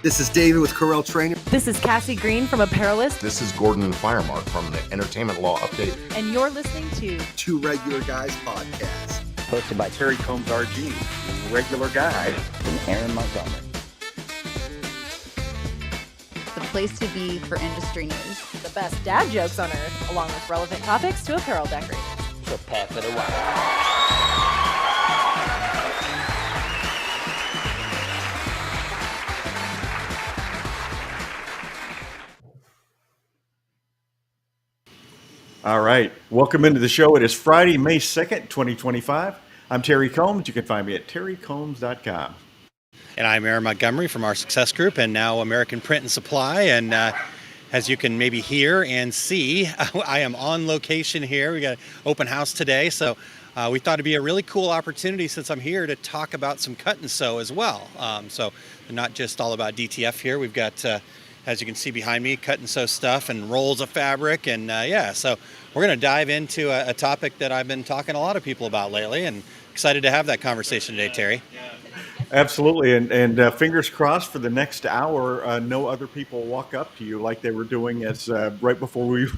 This is David with Corel Training. This is Cassie Green from Apparelist. This is Gordon and Firemark from the Entertainment Law Update. And you're listening to Two Regular Guys Podcast. Hosted by Terry Combs RG, Regular Guy, and Aaron Montgomery. The place to be for industry news. the best dad jokes on earth, along with relevant topics to apparel decorating. So pass it away. All right. Welcome into the show. It is Friday, May 2nd, 2025. I'm Terry Combs. You can find me at terrycombs.com. And I'm Aaron Montgomery from our Success Group and now American Print and Supply. And as you can maybe hear and see, I am on location here. We got an open house today. So we thought it'd be a really cool opportunity since I'm here to talk about some cut and sew as well. So not just all about DTF here. We've got as you can see behind me, cut and sew stuff and rolls of fabric. And so we're going to dive into a topic that I've been talking to a lot of people about lately, and excited to have that conversation today, Terry. Absolutely. And fingers crossed for the next hour, no other people walk up to you like they were doing as right before we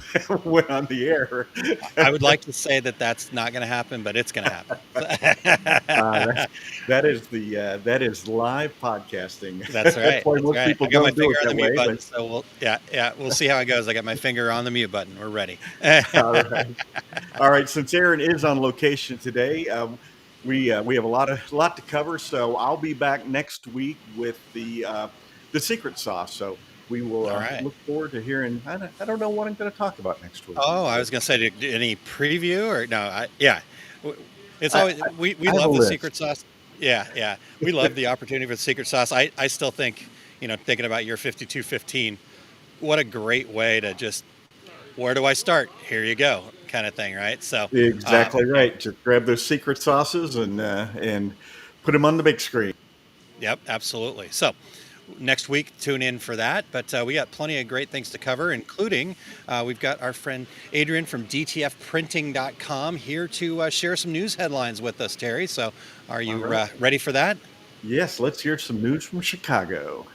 went on the air. I would like to say that that's not going to happen, but it's going to happen. That is live podcasting. That's right. That's why most people I got my don't do finger it on the that mute way, button, but- so we'll see how it goes. I got my finger on the mute button. We're ready. All right. Since Aaron is on location today, we have a lot to cover. So I'll be back next week with the secret sauce. So we will look forward to hearing. I don't know what I'm going to talk about next week. Oh, I was going to say, any preview or no? It's always we love the secret sauce. Yeah. We love the opportunity for the secret sauce. I still think, thinking about your 5215, what a great way to just, where do I start? Here you go, kind of thing, right? So exactly right. Just grab those secret sauces and put them on the big screen. Yep, absolutely. So next week, tune in for that. But we got plenty of great things to cover, including we've got our friend Adrian from dtfprinting.com here to share some news headlines with us, Terry. So are you ready for that? Yes, let's hear some news from Chicago.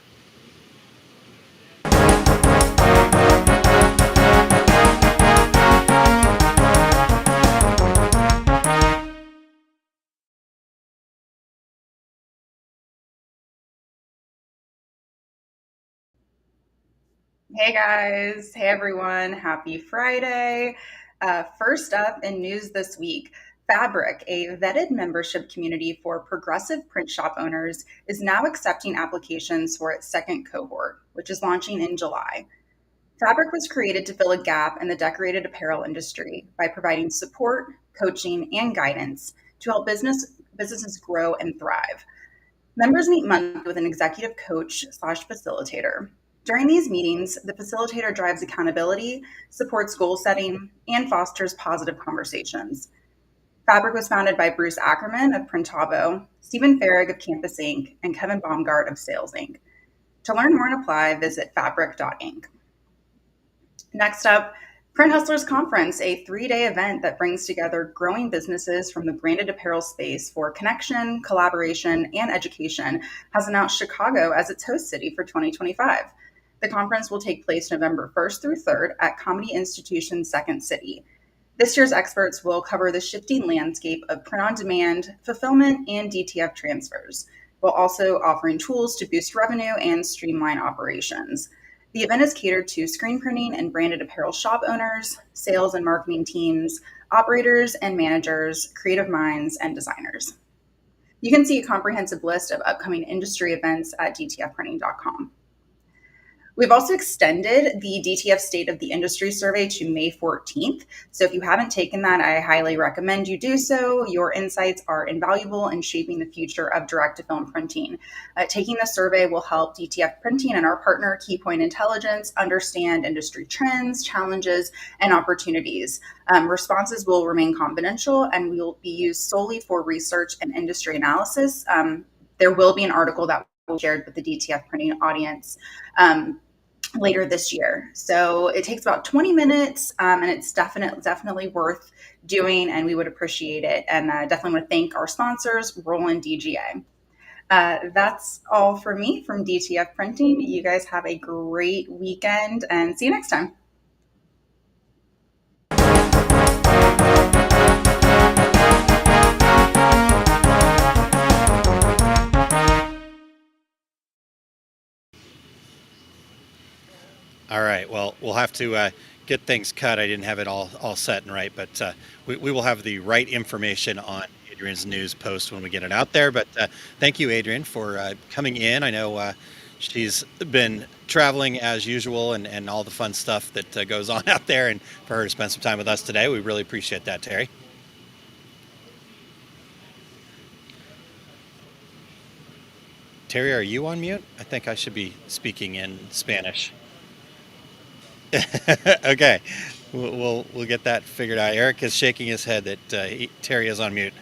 Hey guys, hey everyone, happy Friday. First up in news this week, Fabric, a vetted membership community for progressive print shop owners, is now accepting applications for its second cohort, which is launching in July. Fabric was created to fill a gap in the decorated apparel industry by providing support, coaching, and guidance to help businesses grow and thrive. Members meet monthly with an executive coach/facilitator. During these meetings, the facilitator drives accountability, supports goal setting, and fosters positive conversations. Fabric was founded by Bruce Ackerman of Printavo, Stephen Farrig of Campus Inc., and Kevin Baumgart of Sales Inc. To learn more and apply, visit fabric.inc. Next up, Print Hustlers Conference, a 3-day event that brings together growing businesses from the branded apparel space for connection, collaboration, and education, has announced Chicago as its host city for 2025. The conference will take place November 1st through 3rd at Comedy Institution's Second City. This year's experts will cover the shifting landscape of print-on-demand, fulfillment, and DTF transfers, while also offering tools to boost revenue and streamline operations. The event is catered to screen printing and branded apparel shop owners, sales and marketing teams, operators and managers, creative minds, and designers. You can see a comprehensive list of upcoming industry events at dtfprinting.com. We've also extended the DTF State of the Industry survey to May 14th. So if you haven't taken that, I highly recommend you do so. Your insights are invaluable in shaping the future of direct-to-film printing. Taking the survey will help DTF Printing and our partner, Keypoint Intelligence, understand industry trends, challenges, and opportunities. Responses will remain confidential and will be used solely for research and industry analysis. There will be an article that will be shared with the DTF Printing audience later this year. So it takes about 20 minutes and it's definitely worth doing, and we would appreciate it. And definitely want to thank our sponsors, Roland DGA. That's all for me from DTF Printing. You guys have a great weekend and see you next time. All right. Well, we'll have to get things cut. I didn't have it all set and right, but we will have the right information on Adrian's news post when we get it out there. But thank you, Adrian, for coming in. I know she's been traveling as usual and all the fun stuff that goes on out there, and for her to spend some time with us today, we really appreciate that, Terry. Terry, are you on mute? I think I should be speaking in Spanish. Okay, we'll get that figured out. Eric is shaking his head that Terry is on mute.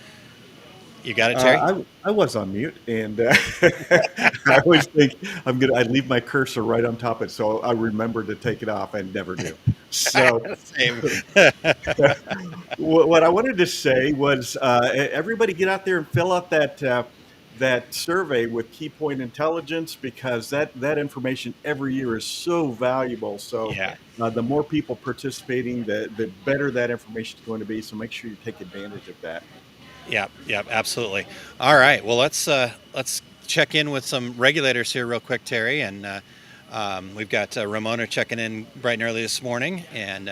You got it, Terry? I was on mute, and I always think I leave my cursor right on top of it, so I remember to take it off. I never do. So, Same. what I wanted to say was, everybody get out there and fill out that survey with Key Point Intelligence, because that information every year is so valuable. So Yeah. the more people participating, the better that information is going to be. So make sure you take advantage of that. Yep, absolutely. All right. Well, let's check in with some regulators here real quick, Terry. And we've got Ramona checking in bright and early this morning. And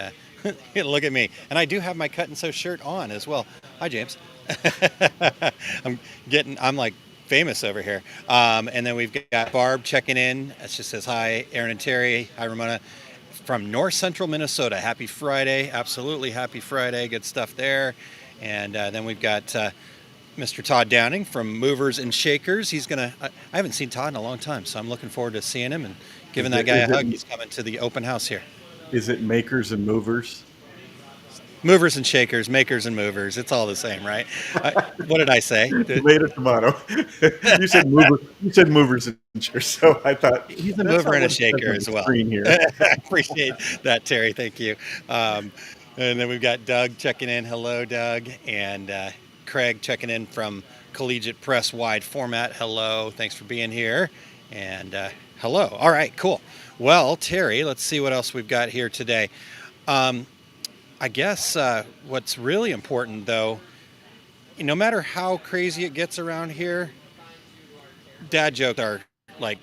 look at me. And I do have my Cut and Sew shirt on as well. Hi, James. I'm like famous over here. And then we've got Barb checking in. It just says hi, Aaron and Terry. Hi, Ramona. From North Central Minnesota. Happy Friday. Absolutely happy Friday. Good stuff there. And then we've got Mr. Todd Downing from Movers and Shakers. He's I haven't seen Todd in a long time, so I'm looking forward to seeing him and giving that guy a hug. He's coming to the open house here. Is it Makers and Movers? Movers and Shakers, Makers and Movers. It's all the same, right? What did I say? Tomato, tomato. You said Movers and Shakers, so I thought he's a mover and a shaker as well. Here. I appreciate that, Terry. Thank you. And then we've got Doug checking in. Hello, Doug. And Craig checking in from Collegiate Press Wide Format. Hello. Thanks for being here. And hello. All right, cool. Well, Terry, let's see what else we've got here today. I guess what's really important, though, no matter how crazy it gets around here, dad jokes are like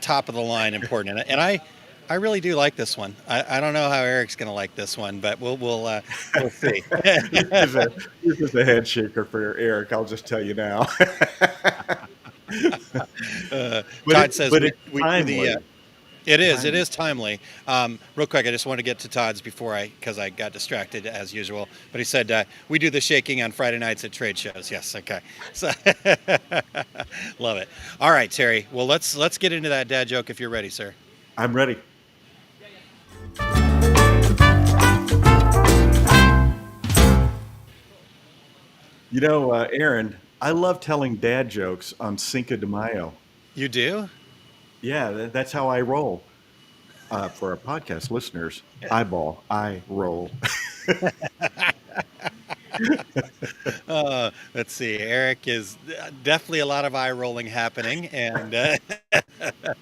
top of the line important. And I really do like this one. I don't know how Eric's going to like this one, but we'll see. This is a head shaker for Eric. I'll just tell you now. Todd says it is timely. Real quick, I just want to get to Todd's because I got distracted as usual. But he said we do the shaking on Friday nights at trade shows. Yes, okay. So love it. All right, Terry. Well, let's get into that dad joke if you're ready, sir. I'm ready. You know, Aaron, I love telling dad jokes on Cinco de Mayo. You do? Yeah, that's how I roll. For our podcast listeners, I roll. Let's see. Eric is definitely a lot of eye rolling happening, and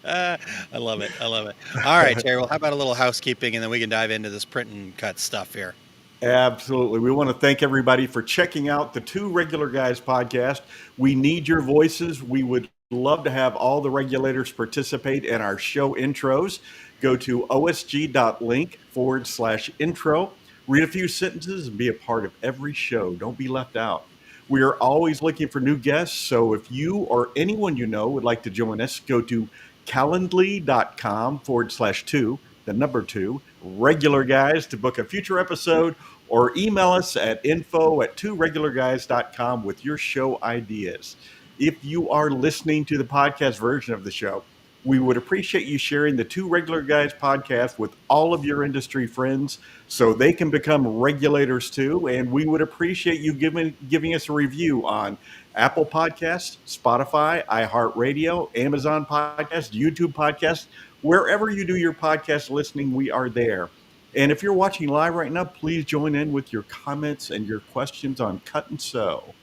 I love it. All right, Terry. Well, how about a little housekeeping, and then we can dive into this print and cut stuff here. Absolutely. We want to thank everybody for checking out the Two Regular Guys podcast. We need your voices. We would love to have all the regulators participate in our show intros. Go to osg.link/intro. Read a few sentences and be a part of every show. Don't be left out. We are always looking for new guests, so if you or anyone you know would like to join us, go to calendly.com/2 regular guys to book a future episode, or email us at info@tworegularguys.com with your show ideas. If you are listening to the podcast version of the show, we would appreciate you sharing the Two Regular Guys podcast with all of your industry friends so they can become regulators too. And we would appreciate you giving us a review on Apple Podcasts, Spotify, iHeartRadio, Amazon Podcasts, YouTube Podcasts. Wherever you do your podcast listening, we are there. And if you're watching live right now, please join in with your comments and your questions on Cut and Sew.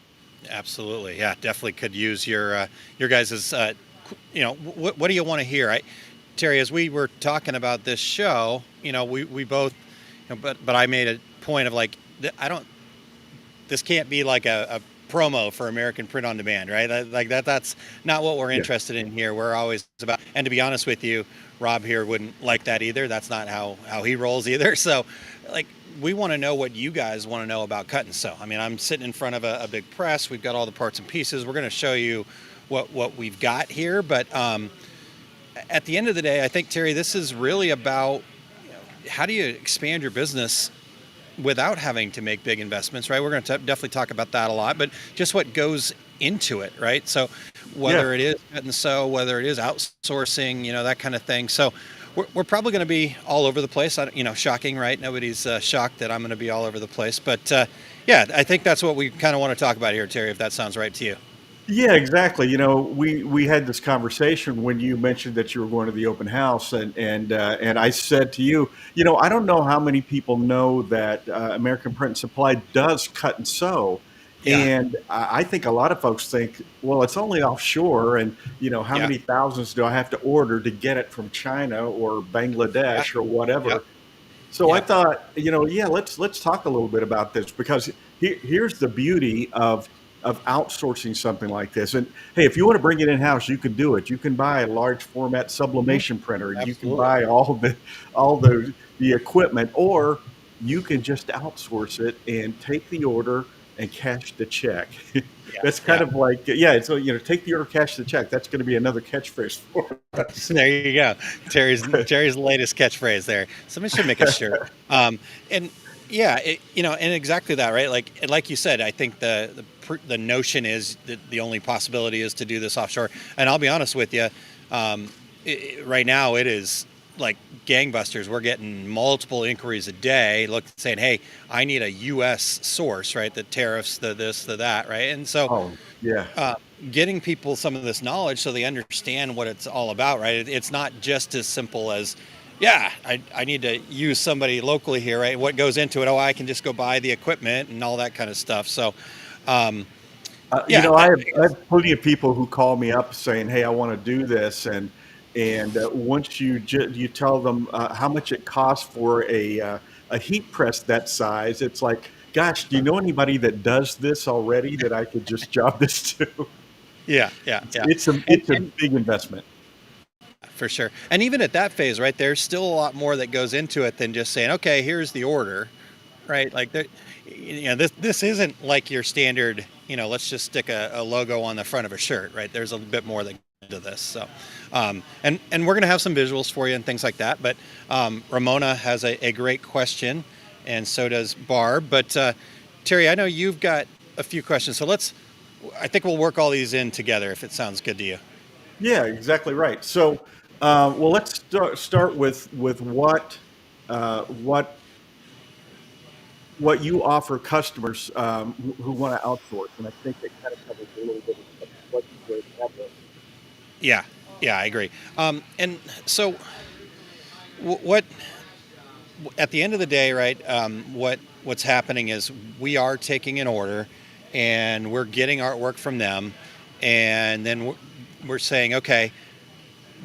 Absolutely. Yeah, definitely could use your guys's. What do you want to hear? Terry, as we were talking about this show, we both, but I made a point of like, I don't. This can't be like a promo for American Print on Demand, right? That's not what we're interested in here. We're always about, and to be honest with you, Rob here wouldn't like that either. That's not how he rolls either. So, like, we want to know what you guys want to know about cut and sew. I mean, I'm sitting in front of a big press. We've got all the parts and pieces. We're going to show you what we've got here. But at the end of the day, I think, Terry, this is really about, how do you expand your business without having to make big investments, right? We're going to definitely talk about that a lot, but just what goes into it, right? So whether it is cut and sew, whether it is outsourcing, that kind of thing. So we're probably going to be all over the place. Shocking, right? Nobody's shocked that I'm going to be all over the place. But I think that's what we kind of want to talk about here, Terry, if that sounds right to you. Yeah, exactly. We had this conversation when you mentioned that you were going to the open house, and I said to you, I don't know how many people know that American Print and Supply does cut and sew, and I think a lot of folks think, well, it's only offshore, and how many thousands do I have to order to get it from China or Bangladesh or whatever? So I thought, let's talk a little bit about this, because here's the beauty of outsourcing something like this. And hey, if you want to bring it in house, you can do it. You can buy a large format sublimation printer. Absolutely. You can buy all the equipment, or you can just outsource it and take the order and cash the check. That's kind of like, so take the order, cash the check. That's going to be another catchphrase for us. There you go. Terry's latest catchphrase there. Somebody should make a shirt. And exactly that, right? Like you said, I think the notion is that the only possibility is to do this offshore. And I'll be honest with you, right now it is like gangbusters. We're getting multiple inquiries a day, saying, "Hey, I need a U.S. source, right? The tariffs, the this, the that, right?" And so, getting people some of this knowledge so they understand what it's all about, right? It's not just as simple as, I need to use somebody locally here, right? What goes into it? Oh, I can just go buy the equipment and all that kind of stuff. So, I have plenty of people who call me up saying, "Hey, I want to do this," and once you tell them how much it costs for a heat press that size, it's like, gosh, do you know anybody that does this already that I could just job this to? It's a big investment. For sure. And even at that phase, right, there's still a lot more that goes into it than just saying, okay, here's the order, right? Like, this isn't like your standard, let's just stick a logo on the front of a shirt, right? There's a bit more that goes into this. So, and we're going to have some visuals for you and things like that. But Ramona has a great question, and so does Barb. But Terry, I know you've got a few questions. So I think we'll work all these in together if it sounds good to you. Yeah, exactly right. So, let's start with what you offer customers who want to outsource, and I think it kind of covers a little bit of what you did. Yeah, I agree. And so, what at the end of the day, right? What's happening is we are taking an order, and we're getting artwork from them, and then we're saying, okay,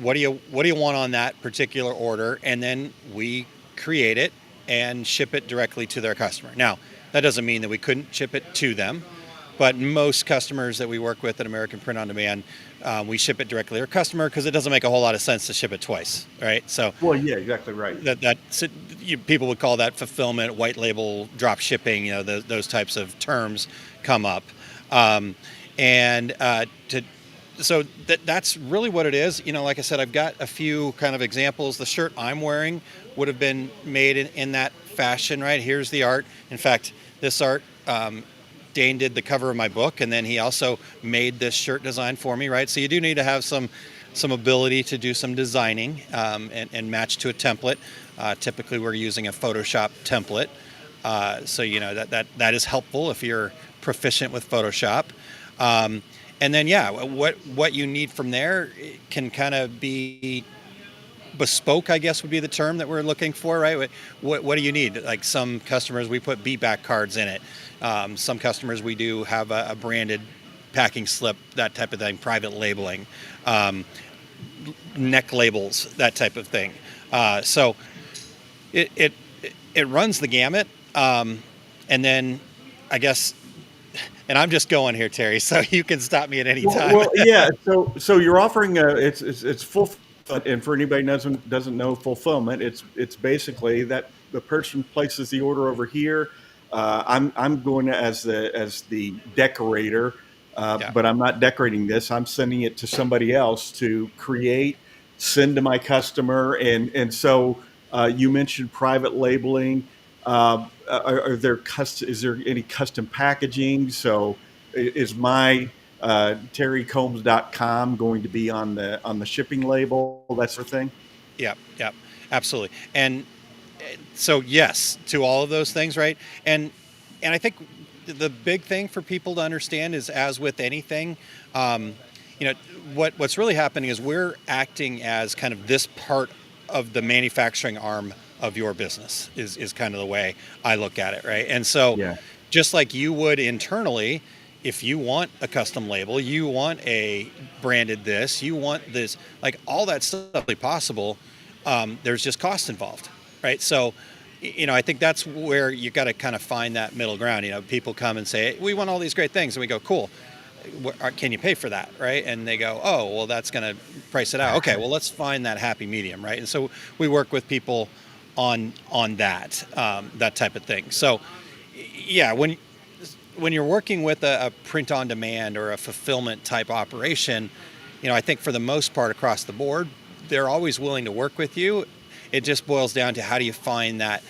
what do you want on that particular order? And then we create it and ship it directly to their customer. Now, that doesn't mean that we couldn't ship it to them, but most customers that we work with at American Print on Demand, we ship it directly to our customer because it doesn't make a whole lot of sense to ship it twice, right? So, well, yeah, exactly right. People would call that fulfillment, white label, drop shipping. Those types of terms come up, So that's really what it is. Like I said, I've got a few kind of examples. The shirt I'm wearing would have been made in that fashion, right? Here's the art. In fact, this art, Dane did the cover of my book, and then he also made this shirt design for me, right? So you do need to have some ability to do some designing and match to a template. Typically, we're using a Photoshop template. So that is helpful if you're proficient with Photoshop. And then, what you need from there can kind of be bespoke, I guess would be the term that we're looking for, right? What do you need? Like some customers, we put beat-back cards in it. Some customers, we do have a branded packing slip, that type of thing, private labeling, neck labels, that type of thing. So it runs the gamut. And then I guess, and I'm just going here, Terry, so you can stop me at any time. Well, yeah. So you're offering it's full, and for anybody who doesn't know fulfillment, it's basically that the person places the order over here. I'm going as the decorator, but I'm not decorating this. I'm sending it to somebody else to create, send to my customer, and so you mentioned private labeling. Is there any custom packaging? So is my terrycombs.com going to be on the shipping label, that sort of thing? Yeah, absolutely. And so yes, to all of those things, right? And I think the big thing for people to understand is, as with anything, what's really happening is we're acting as kind of this part of the manufacturing arm of your business is kind of the way I look at it, right? And so just like you would internally, if you want a custom label, you want a branded this, you want this, like all that stuff is possible, there's just cost involved, right? So, I think that's where you got to kind of find that middle ground. People come and say, we want all these great things, and we go, cool. Can you pay for that, right? And they go, oh, well, that's going to price it out. Okay, well, let's find that happy medium, right? And so we work with people on that type of thing. So, yeah, when you're working with a print on demand or a fulfillment type operation, I think for the most part across the board, they're always willing to work with you. It just boils down to how do you find that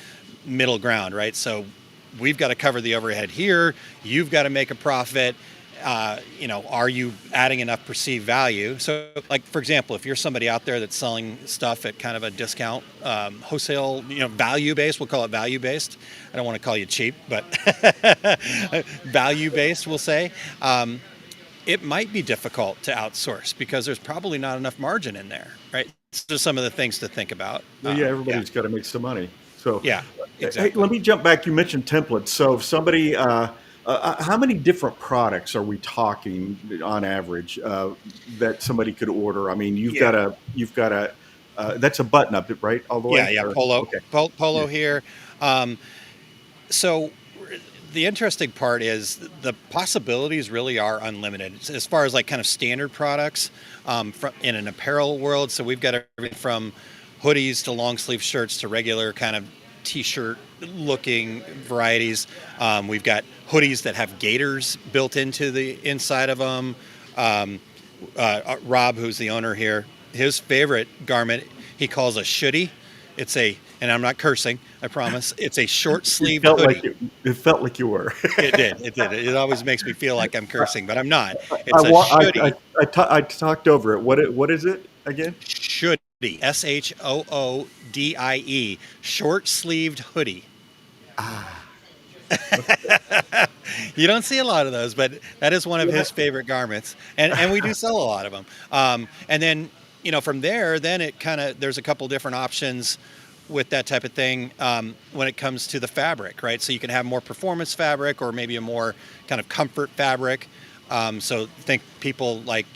middle ground, right? So we've got to cover the overhead here. You've got to make a profit. Are you adding enough perceived value? So, like, for example, if you're somebody out there that's selling stuff at kind of a discount, wholesale, value-based, we'll call it value-based. I don't want to call you cheap, but value-based, we'll say. It might be difficult to outsource because there's probably not enough margin in there, right? So some of the things to think about. Everybody's got to make some money. So exactly. Hey, let me jump back. You mentioned templates. So if somebody, how many different products are we talking on average that somebody could order? I mean, you've got a that's a button up, right? All the way. Polo, okay. Polo here. So the interesting part is the possibilities really are unlimited as far as like kind of standard products in an apparel world. So we've got everything from hoodies to long sleeve shirts to regular kind of t-shirt looking varieties. We've got hoodies that have gaiters built into the inside of them. Rob, who's the owner here, his favorite garment, he calls a shoody. And I'm not cursing, I promise. It's a short-sleeved hoodie. It felt like you were. It did. It always makes me feel like I'm cursing, but I'm not. It's a shoody. I talked over it. What is it again? Shoody. SHOODIE. Short-sleeved hoodie. You don't see a lot of those, but that is one of his favorite garments, and we do sell a lot of them. And then from there, then it there's a couple different options with that type of thing when it comes to the fabric, right? So you can have more performance fabric or maybe a more kind of comfort fabric. So think people like,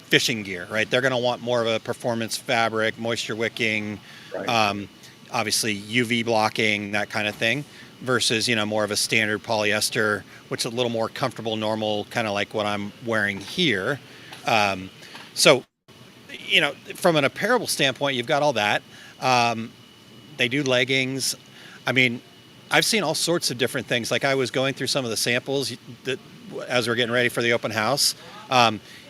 fishing gear, right? They're going to want more of a performance fabric, moisture wicking, right. Obviously UV blocking, that kind of thing, versus, more of a standard polyester, which is a little more comfortable, normal, kind of like what I'm wearing here. So, from an apparel standpoint, you've got all that. They do leggings. I mean, I've seen all sorts of different things. Like I was going through some of the samples as we're getting ready for the open house.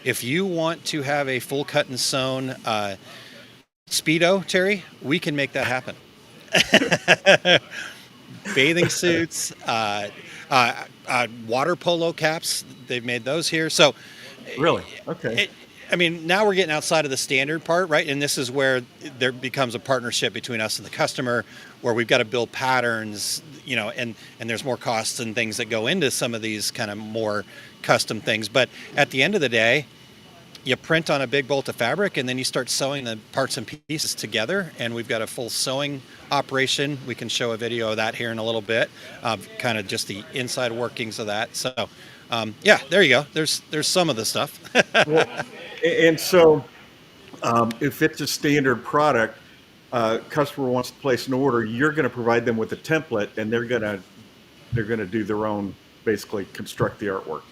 If you want to have a full cut and sewn Speedo, Terry, we can make that happen. Bathing suits, water polo caps, they've made those here. So really? Okay. Now we're getting outside of the standard part, right? And this is where there becomes a partnership between us and the customer, where we've got to build patterns, and there's more costs and things that go into some of these kind of more custom things. But at the end of the day, you print on a big bolt of fabric, and then you start sewing the parts and pieces together. And we've got a full sewing operation. We can show a video of that here in a little bit, kind of just the inside workings of that. So, yeah, there you go. There's some of the stuff. Well, and so if it's a standard product, customer wants to place an order, you're going to provide them with a template, and they're going to do their own, basically construct the artwork.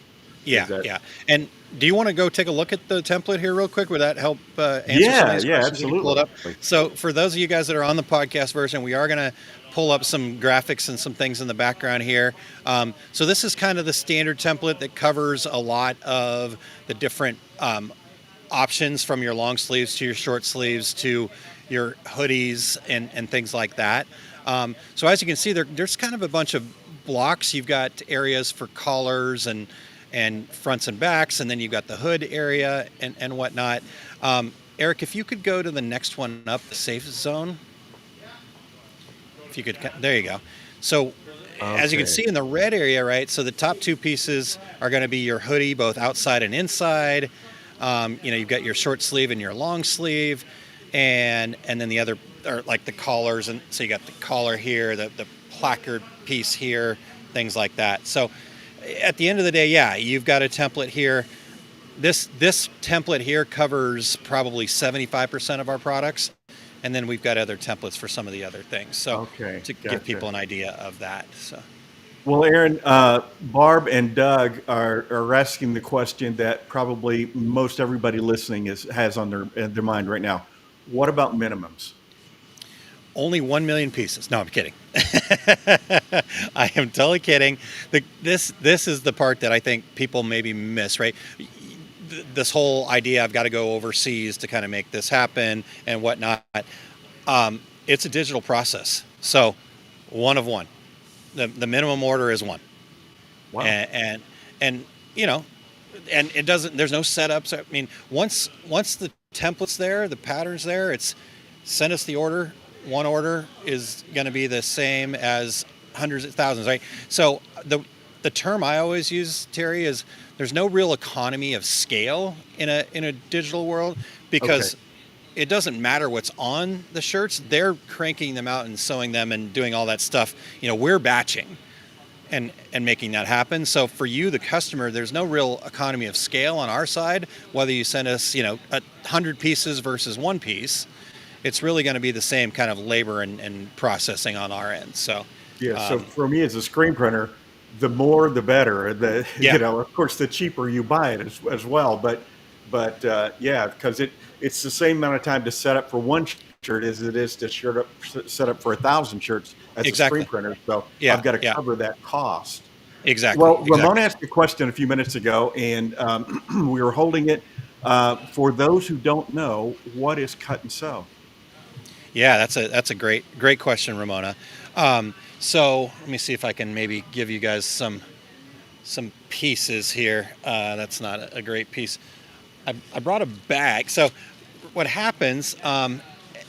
Yeah. And do you want to go take a look at the template here real quick? Would that help answer some of these questions? You can Absolutely. pull it up. So for those of you guys that are on the podcast version, we are going to pull up some graphics and some things in the background here. So this is kind of the standard template that covers a lot of the different options, from your long sleeves to your short sleeves to your hoodies and things like that. So as you can see, there's kind of a bunch of blocks. You've got areas for collars and fronts and backs, and then you've got the hood area and whatnot. Eric, if you could go to the next one up, the safe zone. If you could, there you go. So as you can see in the red area, right, so the top two pieces are going to be your hoodie, both outside and inside. You've got your short sleeve and your long sleeve, and then the other are like the collars, and so you got the collar here, the placard piece here, things like that. So at the end of the day, yeah, you've got a template here. This template here covers probably 75% of our products, and then we've got other templates for some of the other things. So to give people an idea of that. So. Well, Aaron, Barb and Doug are asking the question that probably most everybody listening has on their mind right now. What about minimums? Only 1 million pieces. No, I'm kidding. I am totally kidding. This is the part that I think people maybe miss, right? This whole idea, I've got to go overseas to kind of make this happen and whatnot. It's a digital process. So one of one. The minimum order is one. Wow. And it doesn't, there's no setups. I mean, once the template's there, the pattern's there, it's send us the order. One order is going to be the same as hundreds of thousands, right? So the term I always use, Terry, is there's no real economy of scale in a digital world, because it doesn't matter what's on the shirts. They're cranking them out and sewing them and doing all that stuff. We're batching and making that happen. So for you, the customer, there's no real economy of scale on our side, whether you send us, 100 pieces versus one piece. It's really going to be the same kind of labor and processing on our end. So, so for me as a screen printer, the more the better. Of course, the cheaper you buy it as well. But because it's the same amount of time to set up for one shirt as it is to set up for 1,000 shirts as a screen printer. So I've got to cover that cost. Exactly. Well, Ramon asked a question a few minutes ago, and we were holding it. For those who don't know, what is cut and sew? Yeah, that's a great question, Ramona. So let me see if I can maybe give you guys some pieces here. That's not a great piece. I brought a bag. So what happens,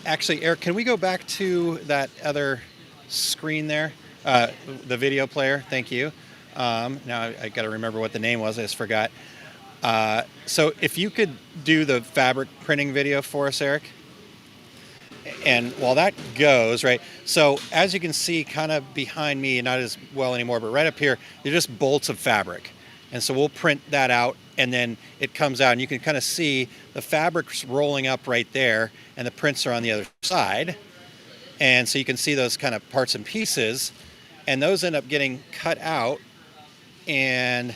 actually, Eric, can we go back to that other screen there? The video player, thank you. Now I got to remember what the name was, I just forgot. So if you could do the fabric printing video for us, Eric. And while that goes, right, so as you can see kind of behind me, not as well anymore, but right up here, they're just bolts of fabric. And so we'll print that out, and then it comes out, and you can kind of see the fabric's rolling up right there, and the prints are on the other side. And so you can see those kind of parts and pieces, and those end up getting cut out, and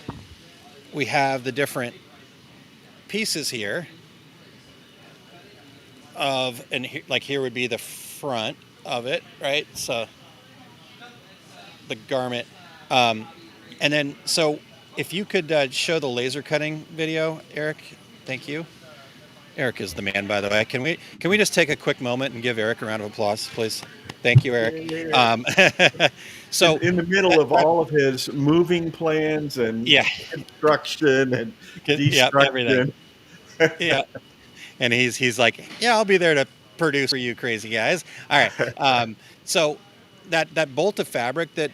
we have the different pieces here. Here would be the front of it, right? So the garment, and then so if you could show the laser cutting video, Eric, thank you. Eric is the man, by the way. Can we just take a quick moment and give Eric a round of applause, please? Thank you, Eric. So in the middle of all of his moving plans and construction and destruction, everything. And he's like, yeah, I'll be there to produce for you crazy guys. All right. So that bolt of fabric that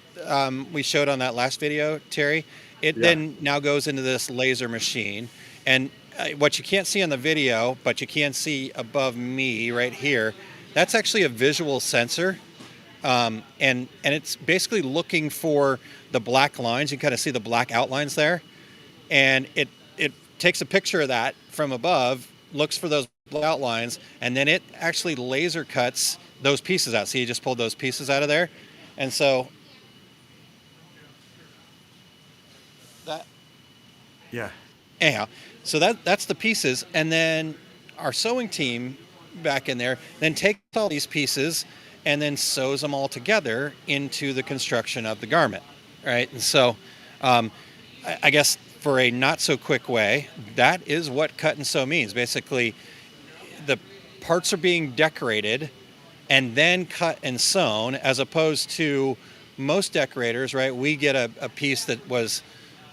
we showed on that last video, Terry, it then now goes into this laser machine. And what you can't see on the video, but you can see above me right here, that's actually a visual sensor. And it's basically looking for the black lines. You can kind of see the black outlines there. And it takes a picture of that from above, looks for those black outlines, and then it actually laser cuts those pieces out. See, you just pulled those pieces out of there. And so that, Yeah. anyhow, so that's the pieces. And then our sewing team back in there then takes all these pieces and then sews them all together into the construction of the garment, right? And so I guess for a not so quick way, that is what cut and sew means. Basically, the parts are being decorated and then cut and sewn, as opposed to most decorators, right? We get a piece that was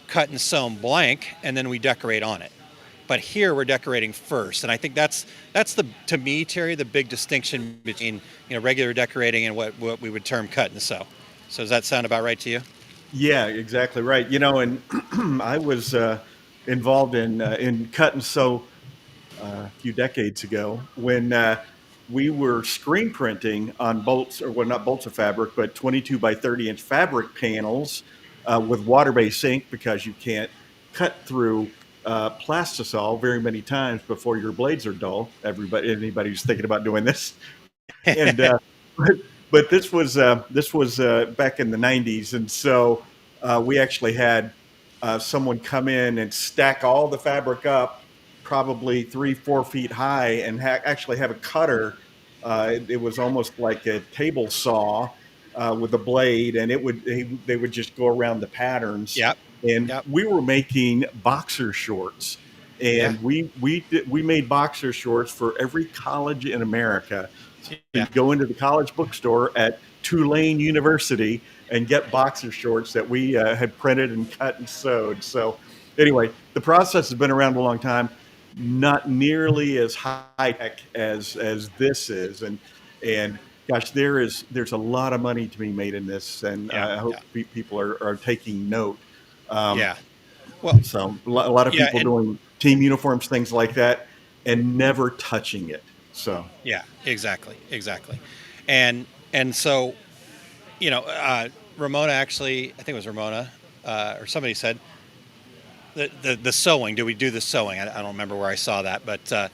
cut and sewn blank, and then we decorate on it. But here we're decorating first, and I think that's to me, Terry, the big distinction between regular decorating and what we would term cut and sew. So does that sound about right to you? Yeah, exactly right. And I was involved in cut and sew a few decades ago when we were screen printing on bolts, or well, not bolts of fabric, but 22 by 30 inch fabric panels with water-based ink, because you can't cut through plastisol very many times before your blades are dull. Anybody who's thinking about doing this, and but this was back in the 90s, and so we actually had someone come in and stack all the fabric up, probably 3-4 feet high, and actually have a cutter. It was almost like a table saw with a blade, and they would just go around the patterns. Yep. And Yep. we were making boxer shorts, and we made boxer shorts for every college in America. Yeah. Go into the college bookstore at Tulane University and get boxer shorts that we had printed and cut and sewed. So anyway, the process has been around a long time, not nearly as high tech as this is. And gosh, there's a lot of money to be made in this, and I hope people are taking note. Well, so a lot of people and doing team uniforms, things like that, and never touching it. So yeah, exactly. And so, Ramona, actually, I think it was Ramona, or somebody said the sewing. Do we do the sewing? I don't remember where I saw that, but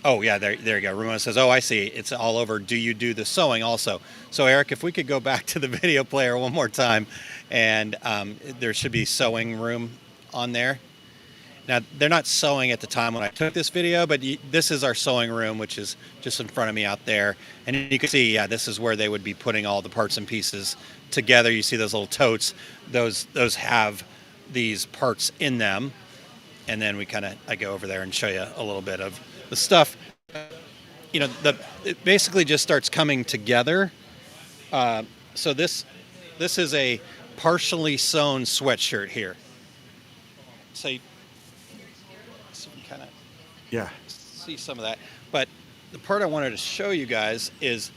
oh yeah, there you go. Ramona says, "Oh, I see. It's all over. Do you do the sewing also?" So Eric, if we could go back to the video player one more time, and there should be sewing room on there. Now, they're not sewing at the time when I took this video, but this is our sewing room, which is just in front of me out there. And you can see, this is where they would be putting all the parts and pieces together. You see those little totes. Those have these parts in them. And then I go over there and show you a little bit of the stuff. It basically just starts coming together. So this is a partially sewn sweatshirt here. So see some of that, but the part I wanted to show you guys is,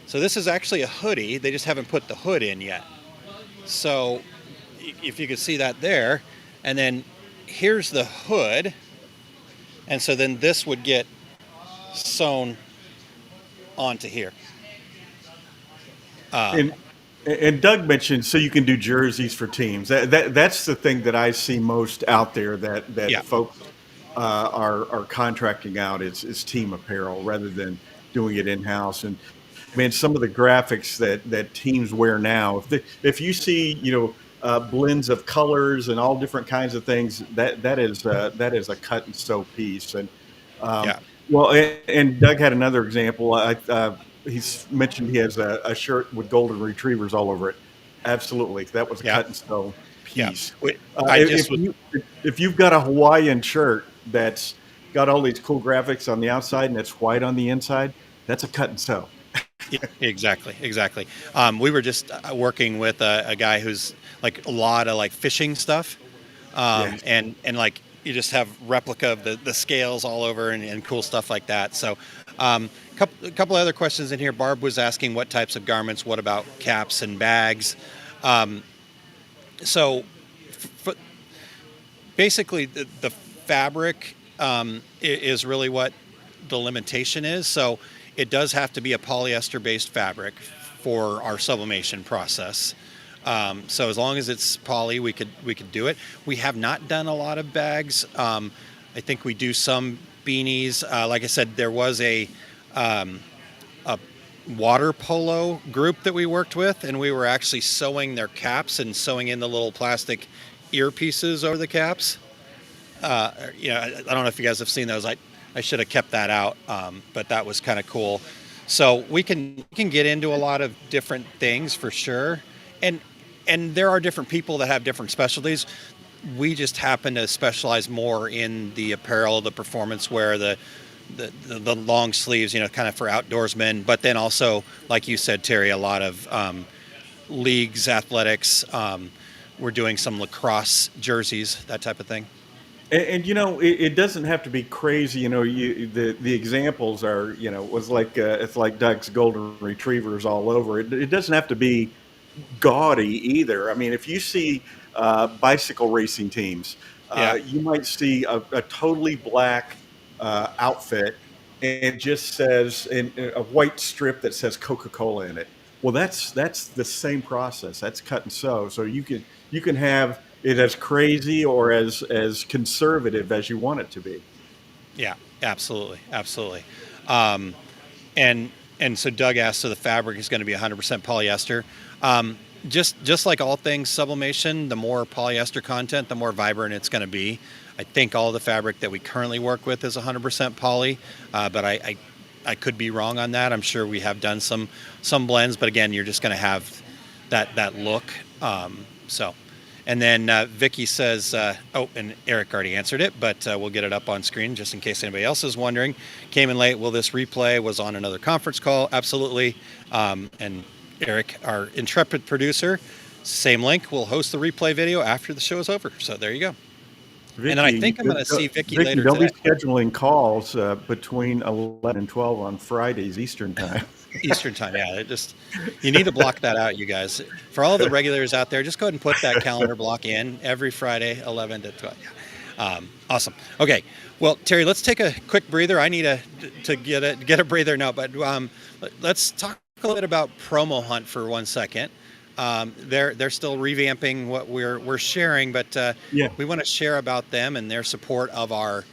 so this is actually a hoodie. They just haven't put the hood in yet. So if you could see that there, and then here's the hood, and so then this would get sewn onto here. And Doug mentioned, so you can do jerseys for teams. That's the thing that I see most out there that folks are contracting out is team apparel rather than doing it in house. And some of the graphics that teams wear now, if you see blends of colors and all different kinds of things, that is a cut and sew piece. And well, and Doug had another example. He's mentioned he has a shirt with golden retrievers all over it. Absolutely, that was a cut and sew piece. If you've got a Hawaiian shirt that's got all these cool graphics on the outside and it's white on the inside, that's a cut and sew. Exactly. We were just working with a guy who's like a lot of like fishing stuff, and like you just have replica of the scales all over and cool stuff like that. So a couple other questions in here. Barb was asking what types of garments, what about caps and bags? So basically the fabric is really what the limitation is. So it does have to be a polyester-based fabric for our sublimation process. So as long as it's poly, we could do it. We have not done a lot of bags. I think we do some beanies. Like I said, there was a water polo group that we worked with, and we were actually sewing their caps and sewing in the little plastic earpieces over the caps. I don't know if you guys have seen those. I should have kept that out, but that was kind of cool. So we can get into a lot of different things for sure, and there are different people that have different specialties. We just happen to specialize more in the apparel, the performance wear, the long sleeves, kind of for outdoorsmen. But then also, like you said, Terry, a lot of leagues, athletics. We're doing some lacrosse jerseys, that type of thing. And it doesn't have to be crazy. The examples are, was like it's like Doug's golden retrievers all over. It doesn't have to be gaudy either. I mean, if you see bicycle racing teams, you might see a totally black outfit and just says in a white strip that says Coca-Cola in it. Well, that's the same process. That's cut and sew. So you can have it as crazy or as conservative as you want it to be. Yeah, absolutely. And so Doug asked, so the fabric is going to be 100% polyester. Just like all things sublimation, the more polyester content, the more vibrant it's going to be. I think all the fabric that we currently work with is 100% poly, but I could be wrong on that. I'm sure we have done some blends, but again, you're just going to have that look. And then Vicky says, and Eric already answered it, but we'll get it up on screen just in case anybody else is wondering. Came in late. Will this replay? Was on another conference call. Absolutely. And Eric, our intrepid producer, same link. We'll host the replay video after the show is over. So there you go. Vicky, and then I think I'm going to see Vicky later don't today. Be scheduling calls between 11 and 12 on Fridays Eastern time. Eastern time, yeah. You need to block that out, you guys. For all of the regulars out there, just go ahead and put that calendar block in every Friday, 11 to 12. Yeah. Awesome. Okay. Well, Terry, let's take a quick breather. I need to get a breather now, but let's talk a little bit about Promo Hunt for 1 second. They're still revamping what we're sharing, but we want to share about them and their support of our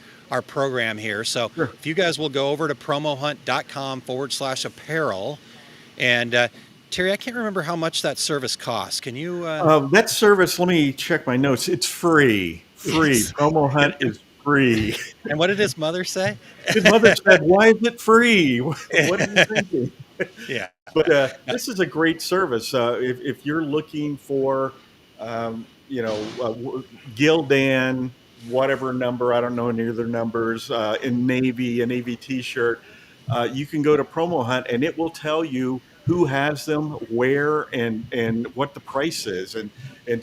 program here. So if you guys will go over to promohunt.com/apparel, and Terry, I can't remember how much that service costs. Can you? That service, let me check my notes. It's free. Yes. Promo Hunt is free. And what did his mother say? His mother said, "Why is it free? What are you thinking?" Yeah. But this is a great service. If you're looking for, Gildan, whatever number, I don't know any other numbers, in Navy, a Navy T-shirt, you can go to Promo Hunt and it will tell you who has them, where, and what the price is. And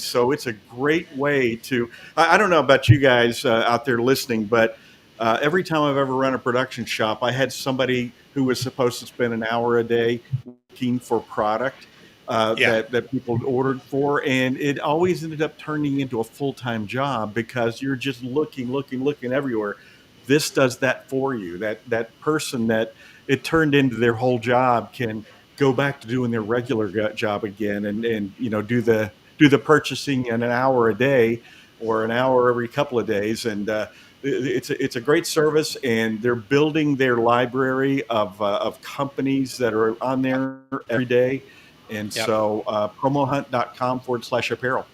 so it's a great way to, I don't know about you guys out there listening, but every time I've ever run a production shop, I had somebody who was supposed to spend an hour a day looking for product that people ordered for. And it always ended up turning into a full-time job because you're just looking everywhere. This does that for you. That person that it turned into their whole job can go back to doing their regular job again and do the purchasing in an hour a day or an hour every couple of days. And it's a great service, and they're building their library of companies that are on there every day. And so promohunt.com/apparel.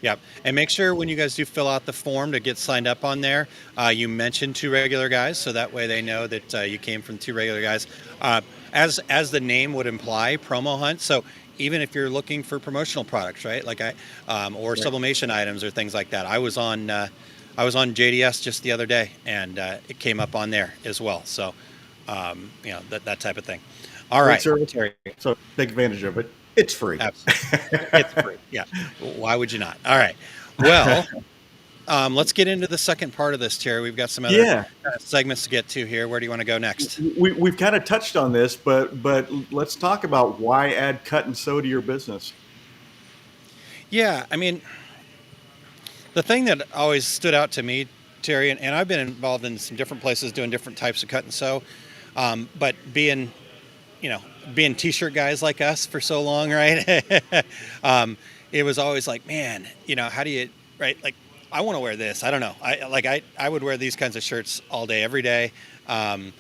Yep. And make sure when you guys do fill out the form to get signed up on there, you mention two regular guys, so that way they know that you came from two regular guys. As the name would imply, Promo Hunt. So even if you're looking for promotional products, right, like or sublimation items or things like that, I was on JDS just the other day, and it came up on there as well. So that type of thing. All right, Terry. So take advantage of it. It's free. Absolutely. It's free. Yeah. Why would you not? All right. Well, let's get into the second part of this, Terry. We've got some other segments to get to here. Where do you want to go next? We've kind of touched on this, but let's talk about why add cut and sew to your business. Yeah. I mean, the thing that always stood out to me, Terry, and I've been involved in some different places doing different types of cut and sew. But being t-shirt guys like us for so long, right? It was always like, man, how do you, right? Like, I want to wear this. I don't know. I would wear these kinds of shirts all day, every day. I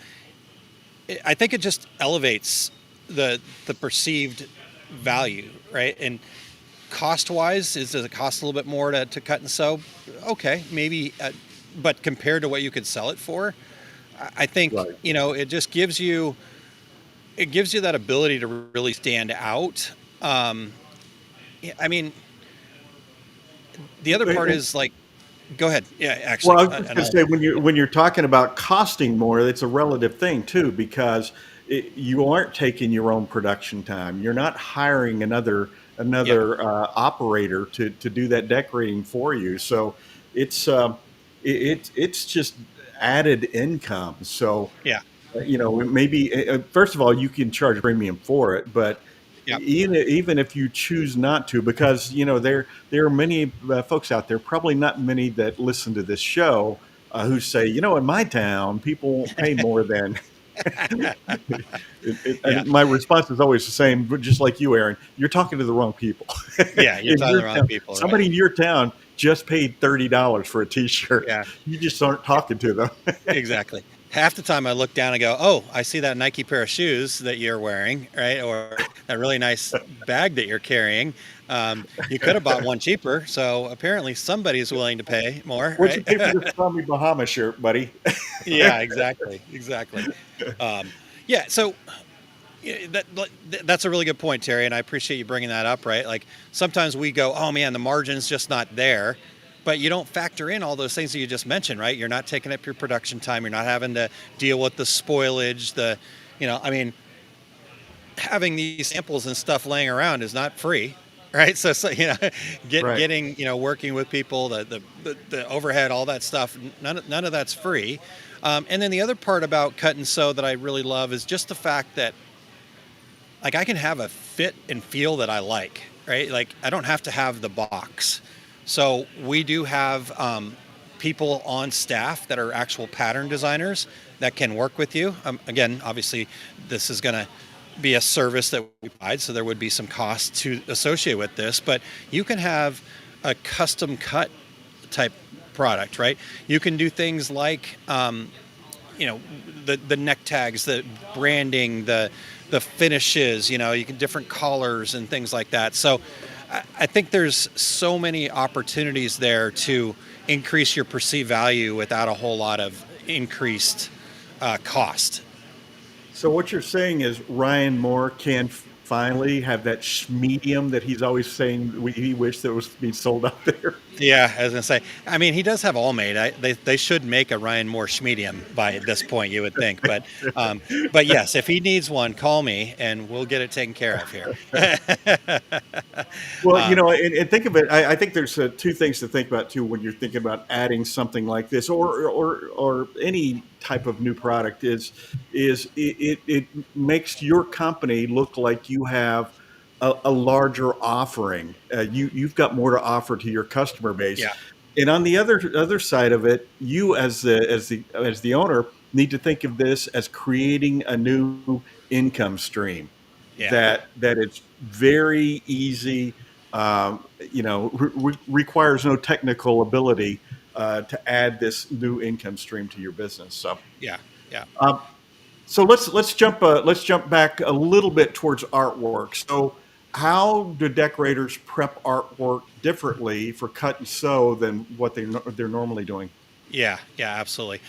think it just elevates the perceived value, right? And cost-wise, does it cost a little bit more to cut and sew? Okay, maybe, but compared to what you could sell it for, I think Right. it just gives you that ability to really stand out. I mean, the other part is like, go ahead. Yeah, actually. Well, I was just going to say when you're talking about costing more, it's a relative thing too, because you aren't taking your own production time. You're not hiring another operator to do that decorating for you. So it's just added income. So Yeah. Maybe first of all, you can charge premium for it, but Yep. even if you choose not to, because there are many folks out there, probably not many that listen to this show, who say, in my town, people won't pay more than. Yeah. My response is always the same, but just like you, Aaron, you're talking to the wrong people. Yeah, you're In talking your to the wrong town, people. somebody Right? in your town just paid $30 for a T-shirt. Yeah, You just aren't talking to them. exactly. Half the time I look down and go, oh, I see that Nike pair of shoes that you're wearing, right? Or that really nice bag that you're carrying. You could have bought one cheaper. So apparently somebody's willing to pay more, What'd you right? pay for this Tommy Bahama shirt, buddy? Yeah, exactly. Yeah, so that's a really good point, Terry, and I appreciate you bringing that up, right? Like sometimes we go, oh man, the margin's just not there, but you don't factor in all those things that you just mentioned, right? You're not taking up your production time. You're not having to deal with the spoilage, having these samples and stuff laying around is not free, right? So Right. getting, working with people, the overhead, all that stuff, none of that's free. And then the other part about cut and sew that I really love is just the fact that, like, I can have a fit and feel that I like, right? Like, I don't have to have the box. So we do have people on staff that are actual pattern designers that can work with you. Again, obviously, this is going to be a service that we provide, so there would be some costs to associate with this. But you can have a custom cut type product, right? You can do things like, the neck tags, the branding, the finishes. You can different collars and things like that. So I think there's so many opportunities there to increase your perceived value without a whole lot of increased cost. So what you're saying is Ryan Moore can finally have that medium that he's always saying he wished that was being sold out there. Yeah, I was gonna say. I mean, he does have all made. They should make a Ryan Moore medium by this point, you would think. But yes, if he needs one, call me and we'll get it taken care of here. Well, and think of it. I think there's two things to think about too when you're thinking about adding something like this or any type of new product. It makes your company look like you have a larger offering. You've got more to offer to your customer base. Yeah. And on the other side of it, you as the owner need to think of this as creating a new income stream. Yeah. That it's very easy. Requires no technical ability to add this new income stream to your business. So Yeah. so let's jump back a little bit towards artwork. So how do decorators prep artwork differently for cut and sew than what they're normally doing? Yeah, absolutely.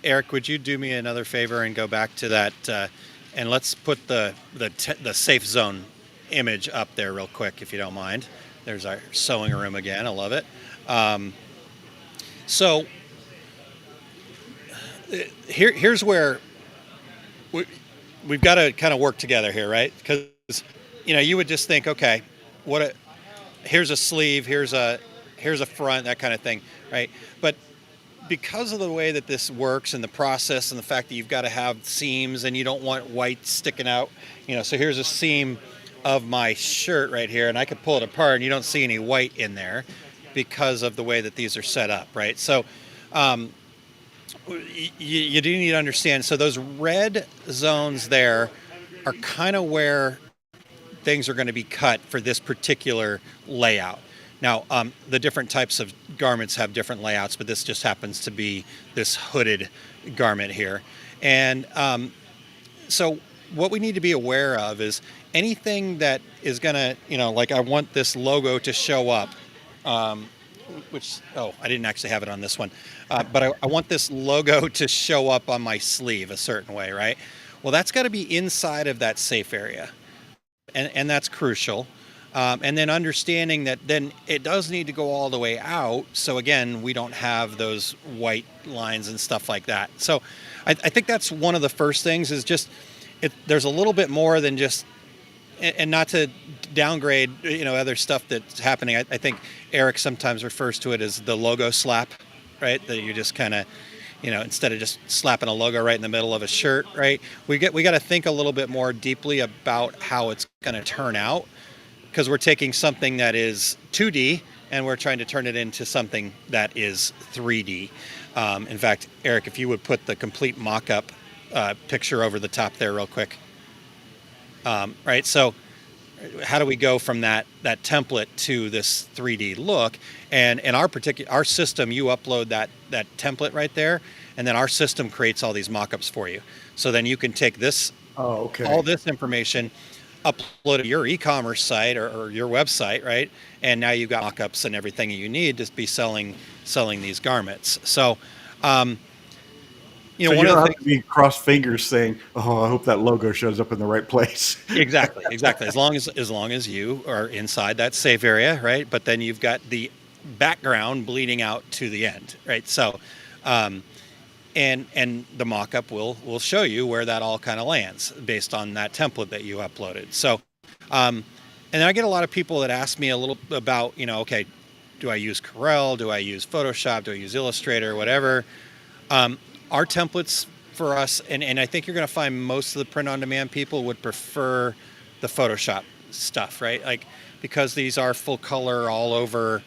Eric, would you do me another favor and go back to that, and let's put the safe zone image up there real quick, if you don't mind. There's our sewing room again. I love it. So here's where we've got to kind of work together here, right? Because you would just think, okay, here's a sleeve, here's a front, that kind of thing, right? But because of the way that this works and the process and the fact that you've got to have seams and you don't want white sticking out, so here's a seam of my shirt right here, and I could pull it apart and you don't see any white in there because of the way that these are set up, right? So You do need to understand. So those red zones there are kind of where things are going to be cut for this particular layout. Now, the different types of garments have different layouts, but this just happens to be this hooded garment here. And so what we need to be aware of is anything that is going to, like I want this logo to show up, I didn't actually have it on this one, but I want this logo to show up on my sleeve a certain way, right? Well, that's got to be inside of that safe area. And that's crucial. And then understanding that then it does need to go all the way out. So again, we don't have those white lines and stuff like that. So I think that's one of the first things is just, there's a little bit more than just, and not to downgrade, other stuff that's happening. I think Eric sometimes refers to it as the logo slap, right? That you just kind of, instead of just slapping a logo right in the middle of a shirt, right? We got to think a little bit more deeply about how it's going to turn out, because we're taking something that is 2D and we're trying to turn it into something that is 3D. In fact, Eric, if you would put the complete mock-up picture over the top there real quick. Right, so how do we go from that template to this 3D look? And in our system, you upload that template right there, and then our system creates all these mock-ups for you. So then you can take this, all this information, upload to your e-commerce site or your website, right? And now you've got mock-ups and everything you need to be selling these garments. So, so you don't have to be cross fingers saying, "Oh, I hope that logo shows up in the right place." Exactly. As long as you are inside that safe area, right? But then you've got the background bleeding out to the end, right? So, and the mock-up will show you where that all kind of lands based on that template that you uploaded. So, and then I get a lot of people that ask me a little about, okay, do I use Corel? Do I use Photoshop? Do I use Illustrator? Whatever. Our templates for us, and I think you're going to find most of the print-on-demand people would prefer the Photoshop stuff, right? Like, because these are full color all over,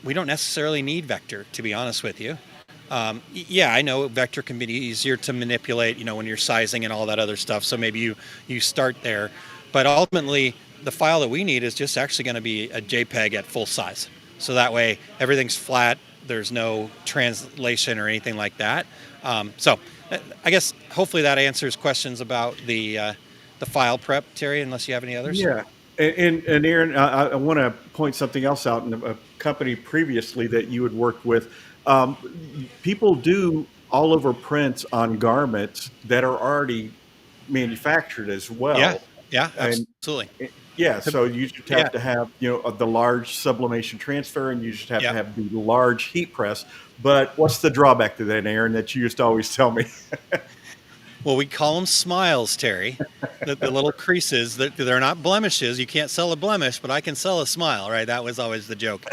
we don't necessarily need vector, to be honest with you. Yeah, I know vector can be easier to manipulate, when you're sizing and all that other stuff. So maybe you start there. But ultimately, the file that we need is just actually going to be a JPEG at full size. So that way, everything's flat. There's no translation or anything like that. So I guess hopefully that answers questions about the file prep, Terry, unless you have any others. Yeah. And Aaron, I want to point something else out. In a company previously that you had worked with, people do all over prints on garments that are already manufactured as well. Yeah, absolutely. Yeah, so you just have to have, the large sublimation transfer, and you just have to have the large heat press. But what's the drawback to that, Aaron, that you used to always tell me? Well, we call them smiles, Terry. The little creases, they're not blemishes. You can't sell a blemish, but I can sell a smile, right? That was always the joke.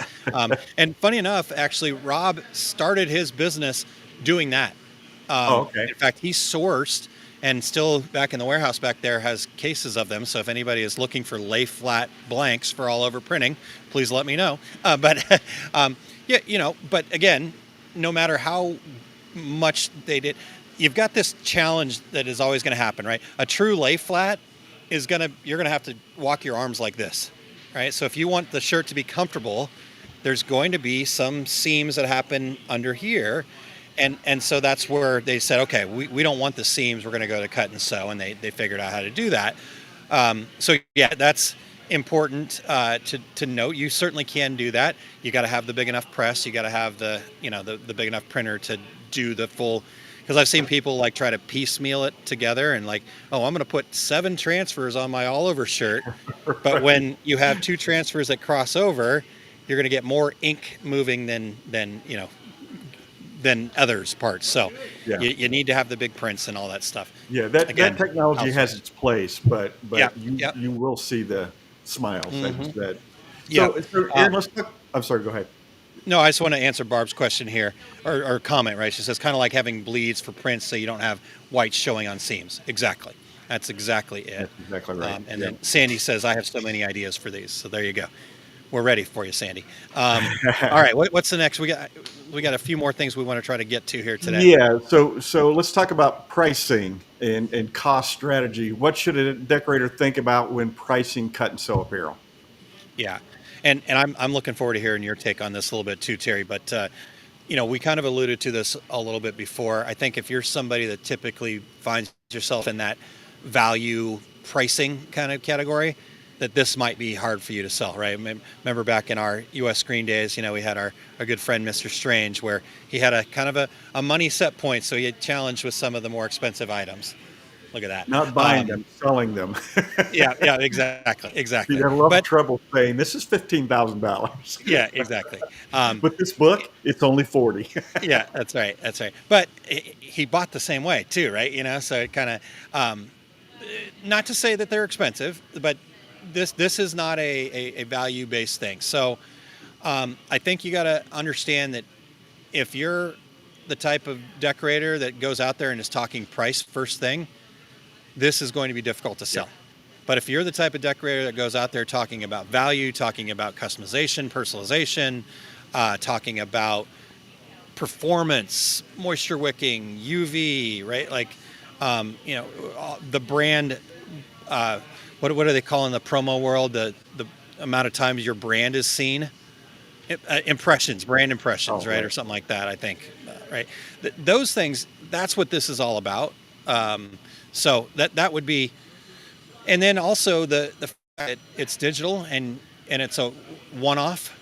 And funny enough, actually, Rob started his business doing that. In fact, he sourced, and still back in the warehouse back there has cases of them. So if anybody is looking for lay flat blanks for all over printing, please let me know. But again, no matter how much they did, you've got this challenge that is always going to happen, right? A true lay flat you're going to have to walk your arms like this, right? So if you want the shirt to be comfortable, there's going to be some seams that happen under here. And so that's where they said, okay, we don't want the seams. We're going to go to cut and sew, and they figured out how to do that. So yeah, that's important to note. You certainly can do that. You got to have the big enough press. You got to have the big enough printer to do the full. Because I've seen people like try to piecemeal it together and like, oh, I'm going to put 7 transfers on my all over shirt. But when you have 2 transfers that cross over, you're going to get more ink moving than others parts. So you need to have the big prints and all that stuff. Yeah, that technology has its place, but you will see the smiles. So Aaron, let's talk. I'm sorry, go ahead. No, I just want to answer Barb's question here, or comment, right? She says kind of like having bleeds for prints so you don't have whites showing on seams. Exactly. That's exactly it. That's exactly right. And then Sandy says, I have so many ideas for these. So there you go. we're ready for you, Sandy. All right, what's the next? We got a few more things we want to try to get to here today. Yeah, so let's talk about pricing and cost strategy. What should a decorator think about when pricing cut and sew apparel? Yeah, and I'm looking forward to hearing your take on this a little bit too, Terry. But we kind of alluded to this a little bit before. I think if you're somebody that typically finds yourself in that value pricing kind of category, that this might be hard for you to sell, right? Remember back in our U.S. screen days, we had our good friend Mr. Strange, where he had a kind of a money set point, so he had challenged with some of the more expensive items. Look at that. Not buying them, selling them. Yeah, exactly. See, I love trouble saying this is $15,000. Yeah, exactly. With this book, it's only 40. Yeah, that's right. But he bought the same way too, right? So it kind of, not to say that they're expensive, but this is not a value-based thing. So I think you got to understand that if you're the type of decorator that goes out there and is talking price first thing, this is going to be difficult to sell. Yeah. But if you're the type of decorator that goes out there talking about value, talking about customization, personalization, talking about performance, moisture wicking, UV, right? Like, the brand, what do they call in the promo world? The amount of times your brand is seen, impressions, brand impressions, right? Or something like that. I think, right? Those things. That's what this is all about. So that would be, and then also the fact that it's digital and it's a one-off,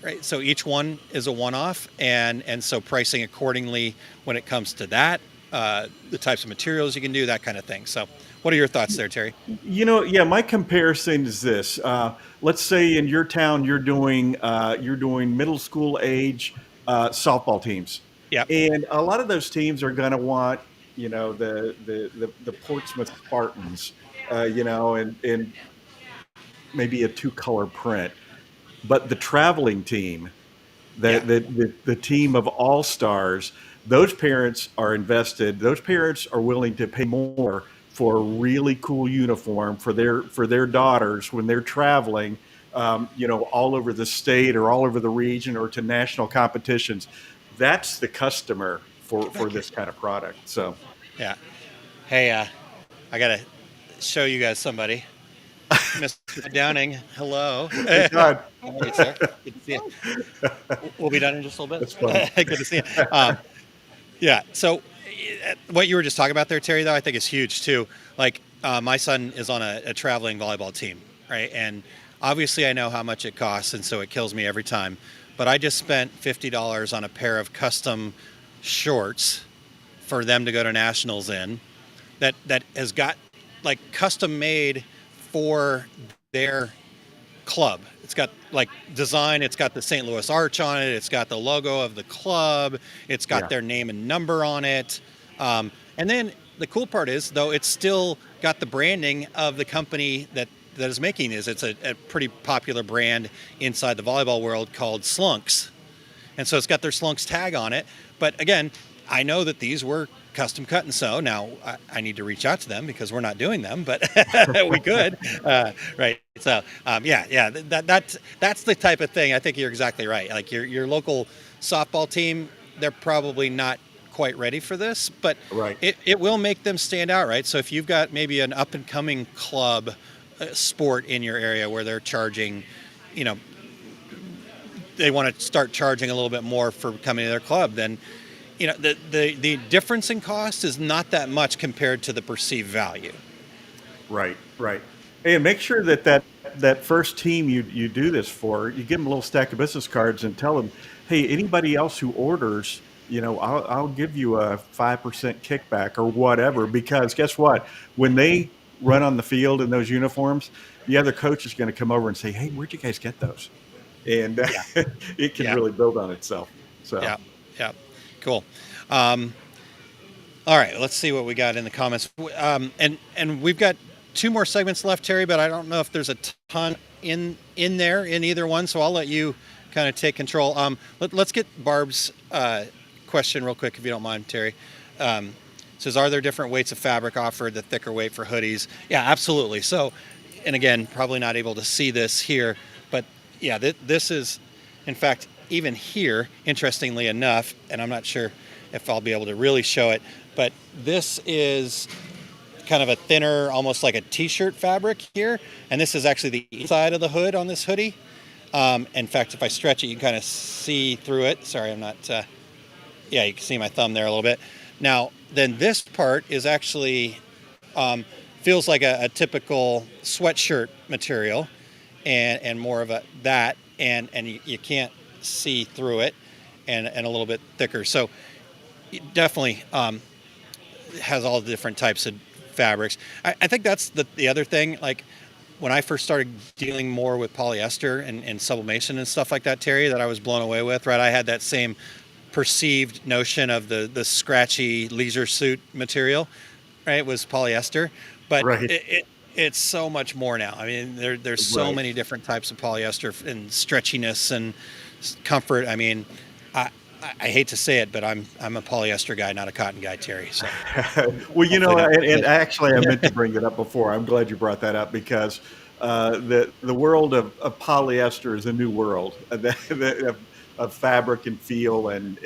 right? So each one is a one-off, and so pricing accordingly when it comes to that, the types of materials you can do, that kind of thing. So what are your thoughts there, Terry? My comparison is this. Let's say in your town you're doing middle school age softball teams. Yeah. And a lot of those teams are going to want, the Portsmouth Spartans, and maybe a 2-color print. But the traveling team, the team of all-stars, those parents are invested. Those parents are willing to pay more for a really cool uniform for their daughters when they're traveling, all over the state or all over the region or to national competitions. That's the customer for this kind of product. So, yeah. Hey, I gotta show you guys somebody. Mr. Downing, hello. Hey, God. All right, sir. Good to see you. We'll be done in just a little bit. That's fun. Good to see you. Yeah. So, what you were just talking about there, Terry, though, I think is huge too. Like, my son is on a traveling volleyball team, right? And obviously, I know how much it costs, and so it kills me every time. But I just spent $50 on a pair of custom shorts for them to go to nationals in. That has got like custom made for their club. It's got like design. It's got the St. Louis Arch on it. It's got the logo of the club. It's got their name and number on it. And then the cool part is, though, it's still got the branding of the company that is making this. It's a pretty popular brand inside the volleyball world called Slunks. And so it's got their Slunks tag on it. But again, I know that these were custom cut and sew. Now I need to reach out to them because we're not doing them, but we could, right? So that's the type of thing. I think you're exactly right. Like your local softball team, they're probably not quite ready for this, but it will make them stand out, right? So if you've got maybe an up and coming club sport in your area where they're charging, they want to start charging a little bit more for coming to their club, then the difference in cost is not that much compared to the perceived value. Right. And make sure that first team you do this for, you give them a little stack of business cards and tell them, hey, anybody else who orders, I'll give you a 5% kickback or whatever, because guess what? When they run on the field in those uniforms, the other coach is going to come over and say, hey, where'd you guys get those? And it can really build on itself. So yeah. Cool. All right, let's see what we got in the comments. And we've got 2 more segments left, Terry, but I don't know if there's a ton in there in either one, so I'll let you kind of take control. Let's get Barb's question real quick, if you don't mind, Terry. Says, are there different weights of fabric offered, the thicker weight for hoodies? Yeah, absolutely. So, and again, probably not able to see this here, but Yeah, this is, in fact, even here, interestingly enough, and I'm not sure if I'll be able to really show it, but this is kind of a thinner, almost like a t-shirt fabric here. And this is actually the inside of the hood on this hoodie. In fact, if I stretch it, you can kind of see through it. Sorry, I'm not, yeah, you can see my thumb there a little bit. Now, then this part is actually, feels like a typical sweatshirt material and more of that, and you can't see through it, and a little bit thicker. So it definitely has all the different types of fabrics. I think that's the other thing. Like when I first started dealing more with polyester and sublimation and stuff like that, Terry, that I was blown away with, right? I had that same perceived notion of the scratchy leisure suit material, right? It was polyester, but Right. it's so much more now. I mean, there's so Right. many different types of polyester and stretchiness and comfort. I mean, I hate to say it, but I'm a polyester guy, not a cotton guy, Terry. So, Well, you know, hopefully not. and actually, I meant to bring it up before. I'm glad you brought that up because the world of polyester is a new world of fabric and feel, and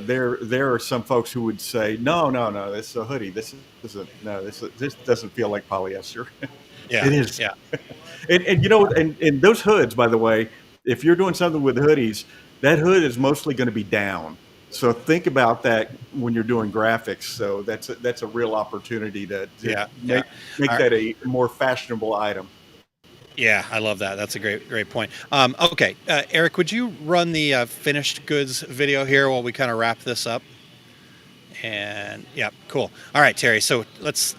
there are some folks who would say, no, this is a hoodie. This isn't. No, this doesn't feel like polyester. Yeah, It is. yeah, And you know, and those hoods, by the way, if you're doing something with hoodies, that hood is mostly going to be down. So think about that when you're doing graphics. So that's a real opportunity to yeah, yeah. make All that a more fashionable item. Yeah, I love that. That's a great point. Okay, Eric, would you run the finished goods video here while we kind of wrap this up? And yeah, cool. All right, Terry. So let's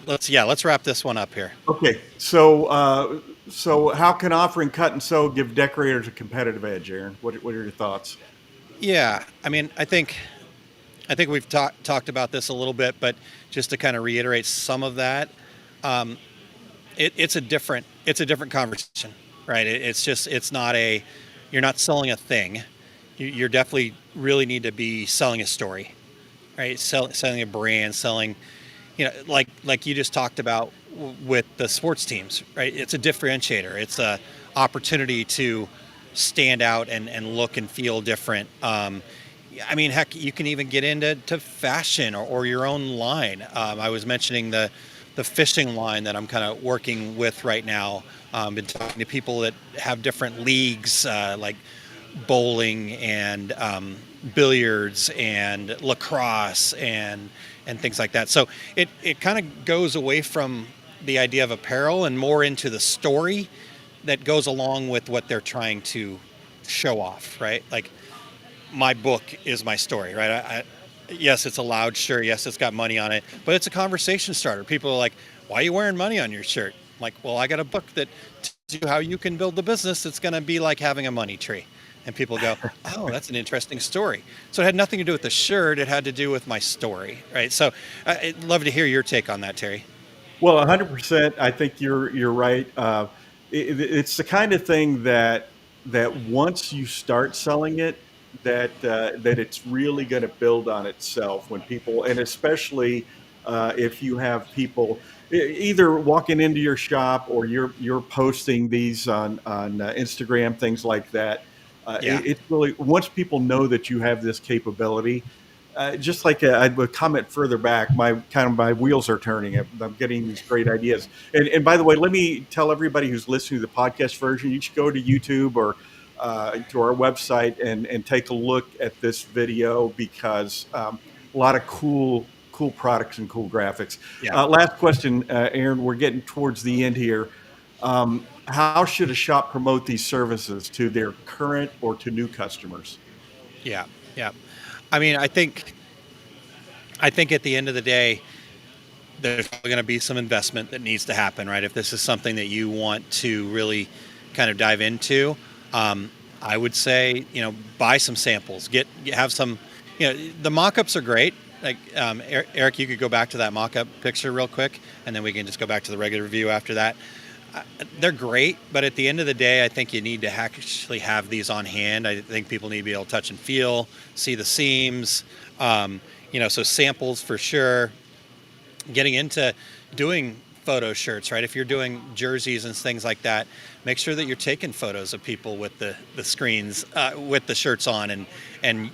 wrap this one up here. Okay, so how can offering cut and sew give decorators a competitive edge, Aaron? What are your thoughts? Yeah, I mean, I think we've talked about this a little bit, but just to kind of reiterate some of that, it's a different conversation, right? It's not you're not selling a thing. You're definitely really need to be selling a story, right? Selling a brand, selling, like you just talked about with the sports teams, right? It's a differentiator. It's a opportunity to stand out and look and feel different. I mean, heck, you can even get into fashion or your own line. I was mentioning the fishing line that I'm kind of working with right now. Been talking to people that have different leagues, like bowling and billiards and lacrosse and things like that. So it kind of goes away from the idea of apparel and more into the story that goes along with what they're trying to show off, right? Like my book is my story, right? Yes, it's a loud shirt. Yes, it's got money on it, but it's a conversation starter. People are like, why are you wearing money on your shirt? I'm like, well, I got a book that tells you how you can build a business that's going to be like having a money tree. And people go, oh, that's an interesting story. So it had nothing to do with the shirt. It had to do with my story, right? So I'd love to hear your take on that, Terry. Well, 100%. I think you're right. It's the kind of thing that once you start selling it, that it's really going to build on itself when people, and especially if you have people either walking into your shop or you're posting these on Instagram, things like that. Yeah. It's really, once people know that you have this capability, just like I would comment further back, my wheels are turning. I'm getting these great ideas. And by the way, let me tell everybody who's listening to the podcast version, you should go to YouTube or to our website and take a look at this video because a lot of cool products and cool graphics. Yeah. Last question, Aaron. We're getting towards the end here. How should a shop promote these services to their current or to new customers? Yeah. Yeah. I mean, I think at the end of the day, there's probably going to be some investment that needs to happen, right? If this is something that you want to really kind of dive into, I would say, buy some samples, have some, the mock-ups are great. Like, Eric, you could go back to that mock-up picture real quick, and then we can just go back to the regular view after that. They're great, but at the end of the day, I think you need to actually have these on hand. I think people need to be able to touch and feel, see the seams, so samples for sure. Getting into doing photo shirts, right? If you're doing jerseys and things like that, make sure that you're taking photos of people with the screens, with the shirts on, and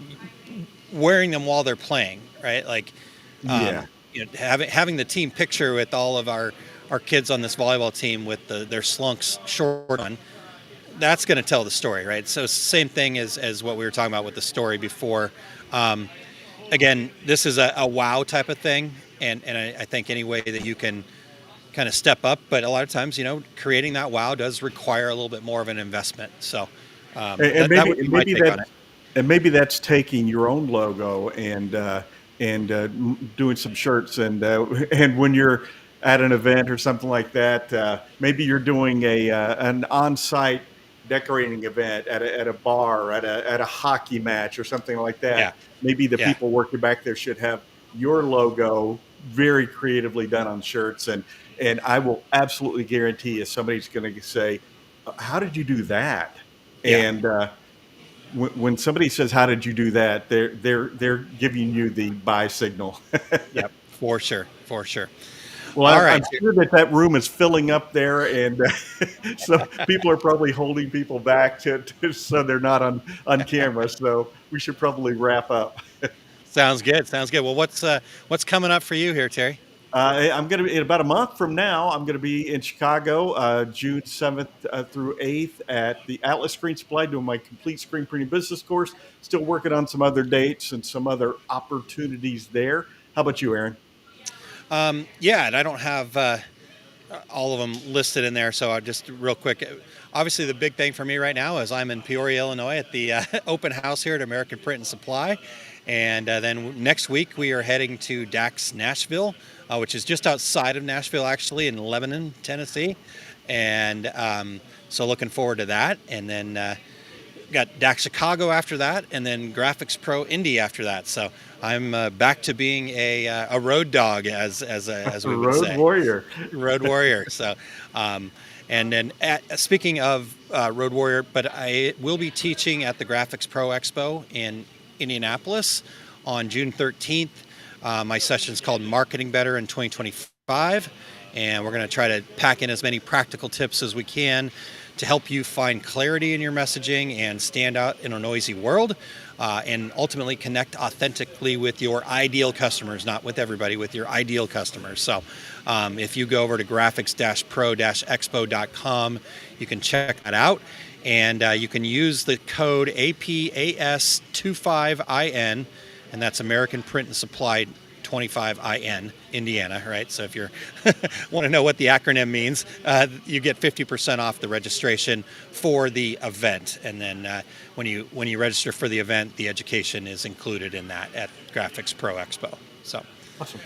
wearing them while they're playing, right? Like, Yeah. having the team picture with all of our kids on this volleyball team with their slunks short on, that's going to tell the story, right? So same thing as what we were talking about with the story before. Again, this is a wow type of thing, and I think any way that you can kind of step up, but a lot of times, creating that wow does require a little bit more of an investment. So that would be my take on it. And maybe that's taking your own logo and doing some shirts, and when you're at an event or something like that, maybe you're doing an on-site decorating event at a bar, at a hockey match or something like that. Yeah. Maybe the Yeah. people working back there should have your logo very creatively done on shirts, and I will absolutely guarantee you somebody's going to say, "How did you do that?" Yeah. And when somebody says, "How did you do that?" they're giving you the buy signal. Yep, for sure. Well, All I'm right. sure that room is filling up there, and so people are probably holding people back so they're not on camera. So we should probably wrap up. Sounds good. Well, what's coming up for you here, Terry? I'm going to be in about a month from now. I'm going to be in Chicago, June 7th through 8th at the Atlas Screen Supply doing my complete screen printing business course. Still working on some other dates and some other opportunities there. How about you, Aaron? Yeah, and I don't have all of them listed in there, so I'll just real quick. Obviously, the big thing for me right now is I'm in Peoria, Illinois at the open house here at American Print and Supply. And then next week, we are heading to DAX Nashville, which is just outside of Nashville, actually, in Lebanon, Tennessee. And so looking forward to that. And then got DAX Chicago after that, and then Graphics Pro Indy after that. So I'm back to being a road dog, as we would say. Road warrior. So, and then speaking of road warrior, but I will be teaching at the Graphics Pro Expo in Indianapolis on June 13th. My session is called Marketing Better in 2025, and we're going to try to pack in as many practical tips as we can to help you find clarity in your messaging and stand out in a noisy world, and ultimately connect authentically with your ideal customers, not with everybody, with your ideal customers. So if you go over to graphics-pro-expo.com, you can check that out. And you can use the code APAS25IN, and that's American Print and Supply 25IN, Indiana, right? So if you want to know what the acronym means, you get 50% off the registration for the event. And then when you register for the event, the education is included in that at Graphics Pro Expo. So awesome.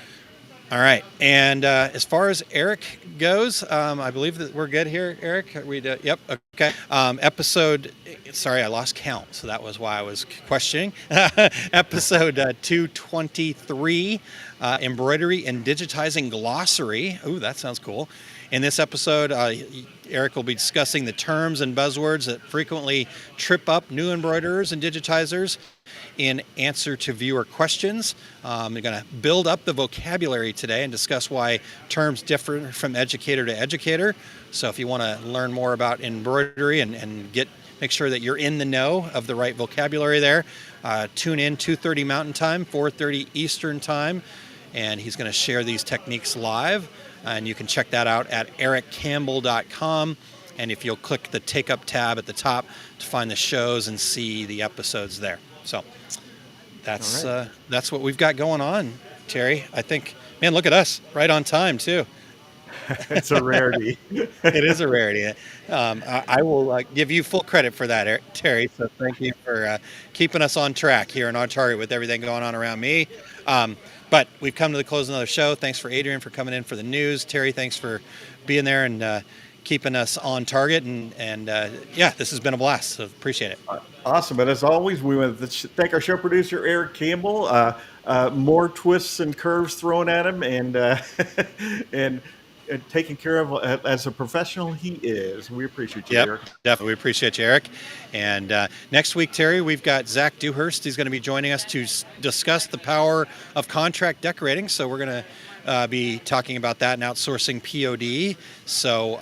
All right. And as far as Eric goes, I believe that we're good here, Eric. Yep. Okay. Episode, sorry, I lost count. So that was why I was questioning. Episode 223, Embroidery and Digitizing Glossary. Ooh, that sounds cool. In this episode, Eric will be discussing the terms and buzzwords that frequently trip up new embroiderers and digitizers in answer to viewer questions. We're going to build up the vocabulary today and discuss why terms differ from educator to educator. So if you want to learn more about embroidery and make sure that you're in the know of the right vocabulary there, tune in 2:30 Mountain Time, 4:30 Eastern Time, and he's going to share these techniques live. And you can check that out at ericcampbell.com. And if you'll click the Take Up tab at the top to find the shows and see the episodes there. So that's what we've got going on, Terry. I think, man, look at us, right on time too. It's a rarity. It is a rarity. I will give you full credit for that, Terry. So thank you for keeping us on track here in on target with everything going on around me. But we've come to the close of another show. Thanks for Adrian for coming in for the news. Terry, thanks for being there and keeping us on target. And yeah, this has been a blast. So appreciate it. Awesome. But as always, we want to thank our show producer, Eric Campbell. More twists and curves thrown at him. And taken care of as a professional he is. We appreciate you, Yep, Eric. definitely. We appreciate you, Eric. And next week, Terry, we've got Zach Dewhurst. He's going to be joining us to discuss the power of contract decorating. So we're going to be talking about that and outsourcing POD. So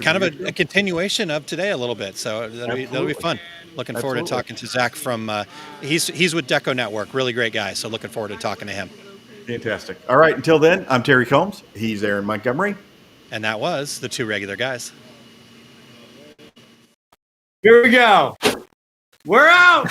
kind of a continuation of today a little bit. So that'll be fun. Looking forward to talking to Zach from, he's with Deco Network, really great guy. So looking forward to talking to him. Fantastic. All right. Until then, I'm Terry Combs. He's Aaron Montgomery. And that was the two regular guys. Here we go. We're out.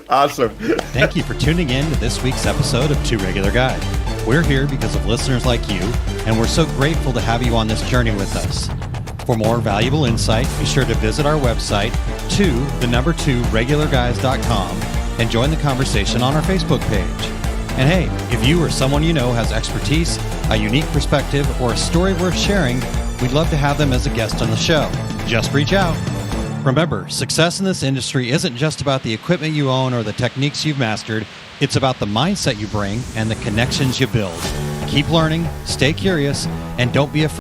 Awesome. Thank you for tuning in to this week's episode of Two Regular Guys. We're here because of listeners like you, and we're so grateful to have you on this journey with us. For more valuable insight, be sure to visit our website, 2regularguys.com, and join the conversation on our Facebook page. And hey, if you or someone you know has expertise, a unique perspective, or a story worth sharing, we'd love to have them as a guest on the show. Just reach out. Remember, success in this industry isn't just about the equipment you own or the techniques you've mastered. It's about the mindset you bring and the connections you build. Keep learning, stay curious, and don't be afraid.